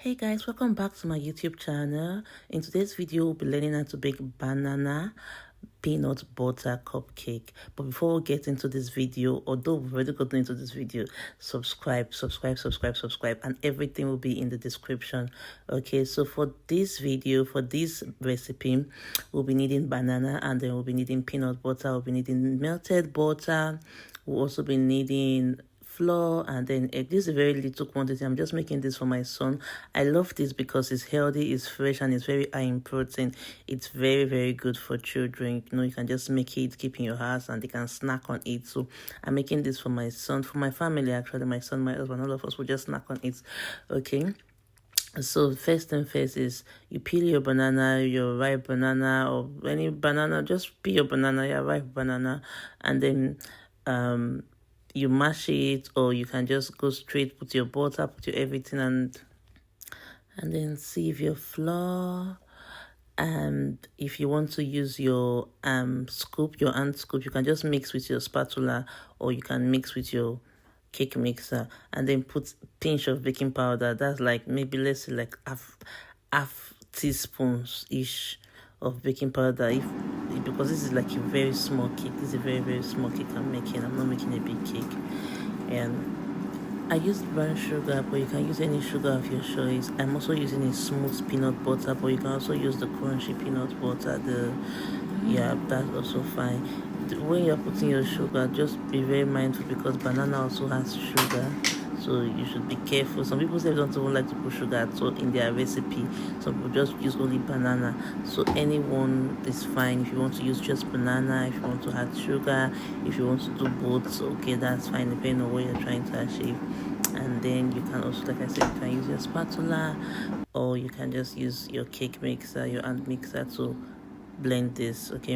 Hey guys, welcome back to my YouTube channel. In today's video, we'll be learning how to bake banana peanut butter cupcake. But before we get into this video, although we've already gotten into this video, subscribe, and everything will be in the description. Okay, so for this video, for this recipe, we'll be needing banana, and then we'll be needing peanut butter, we'll be needing melted butter, we'll also be needing flour, and then egg. This is a very little quantity. I'm just making this for my son. I love this because it's healthy, it's fresh, and it's very high in protein. It's very good for children. You know, you can just make it, keep in your house, and they can snack on it. So I'm making this for my son, for my family actually, my son, my husband, all of us will just snack on it. Okay, so first thing first is you peel your banana, your ripe banana, or any banana. Just peel your banana, your ripe banana, and then you mash it, or you can just go straight, put your butter, put your everything, and then sieve your flour. And if you want to use your scoop, your hand scoop, you can just mix with your spatula, or you can mix with your cake mixer, and then put a pinch of baking powder. That's like, maybe let's say like half teaspoons ish of baking powder, because this is like a very small cake. This is a very small cake I'm making. I'm not making a big cake. And I used brown sugar, but you can use any sugar of your choice. I'm also using a smooth peanut butter, but you can also use the crunchy peanut butter. That's also fine. When you're putting your sugar, just be very mindful, because banana also has sugar, so you should be careful. Some people say they don't even like to put sugar at all in their recipe. Some people just use only banana, so anyone is fine. If you want to use just banana, if you want to add sugar, if you want to do both, okay, that's fine, depending on what you're trying to achieve. And then you can also, like I said, you can use your spatula, or you can just use your cake mixer, your hand mixer, to blend this. Okay,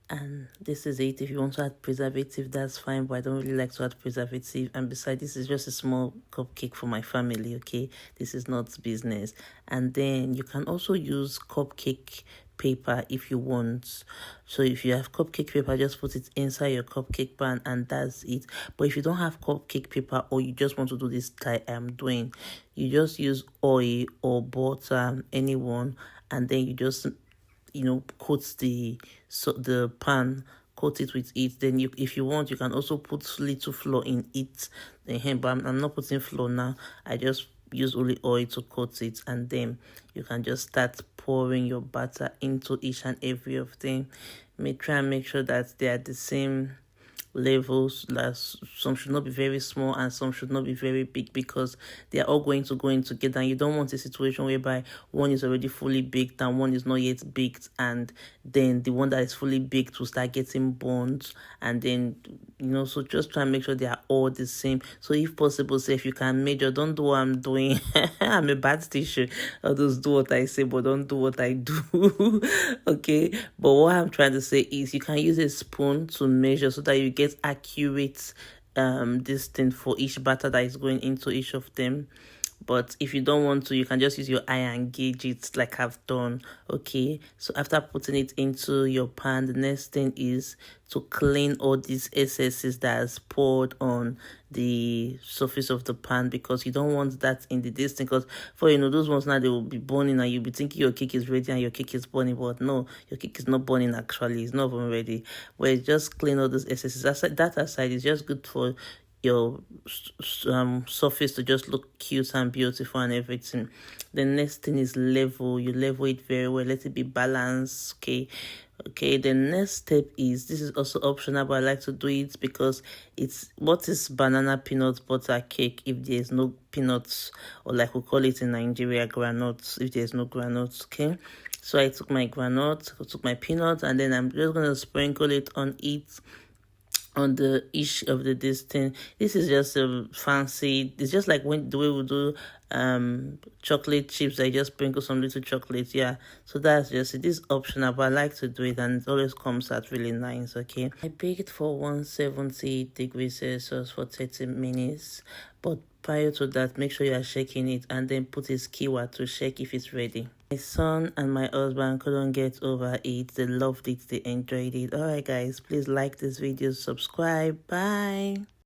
and this is it. If you want to add preservative, that's fine, but I don't really like to add preservative. And besides, this is just a small cupcake for my family. Okay, this is not business. And then you can also use cupcake paper if you want. So if you have cupcake paper, just put it inside your cupcake pan, and that's it. But if you don't have cupcake paper, or you just want to do this style I'm doing, you just use oil or butter, anyone, and then you just coat the pan, coat it with it. Then if you want, you can also put little flour in it. But I'm not putting flour now. I just use only oil to coat it, and then you can just start pouring your batter into each and every of them. Try and make sure that they are the same levels. Some should not be very small, and some should not be very big, because they are all going to go in together, and you don't want a situation whereby one is already fully baked and one is not yet baked, and then the one that is fully baked will start getting burnt. And then so just try and make sure they are all the same. So if possible, say, if you can measure, don't do what I'm doing. I'm a bad teacher. I'll just do what I say, but don't do what I do. Okay, but what I'm trying to say is, you can use a spoon to measure, so that you get accurate this thing for each batter that is going into each of them. But if you don't want to, you can just use your eye and gauge it, like I've done. Okay, so after putting it into your pan, the next thing is to clean all these excesses that is poured on the surface of the pan, because you don't want that in the distance. Because for those ones now, they will be burning, and you'll be thinking your cake is ready and your cake is burning, but no, your cake is not burning. Actually, it's not even ready. Well, just clean all those excesses. That aside, is just good for your surface to just look cute and beautiful and everything. The next thing is level. You level it very well, let it be balanced. Okay, the next step is, this is also optional, but I like to do it because what is banana peanut butter cake if there's no peanuts, or like we call it in Nigeria, granules, if there's no granules. Okay, so I took my granules, I took my peanuts, and then I'm just gonna sprinkle it on the each of the distance. This is just a fancy, it's just like the way we do chocolate chips. I just sprinkle some little chocolate. Yeah, so that's just it. This is optional, but I like to do it, and it always comes out really nice. Okay, I baked for 170 degrees Celsius for 30 minutes, but prior to that, make sure you are shaking it, and then put a skewer to shake if it's ready. My son and my husband couldn't get over it. They loved it. They enjoyed it. Alright guys, please like this video, subscribe. Bye.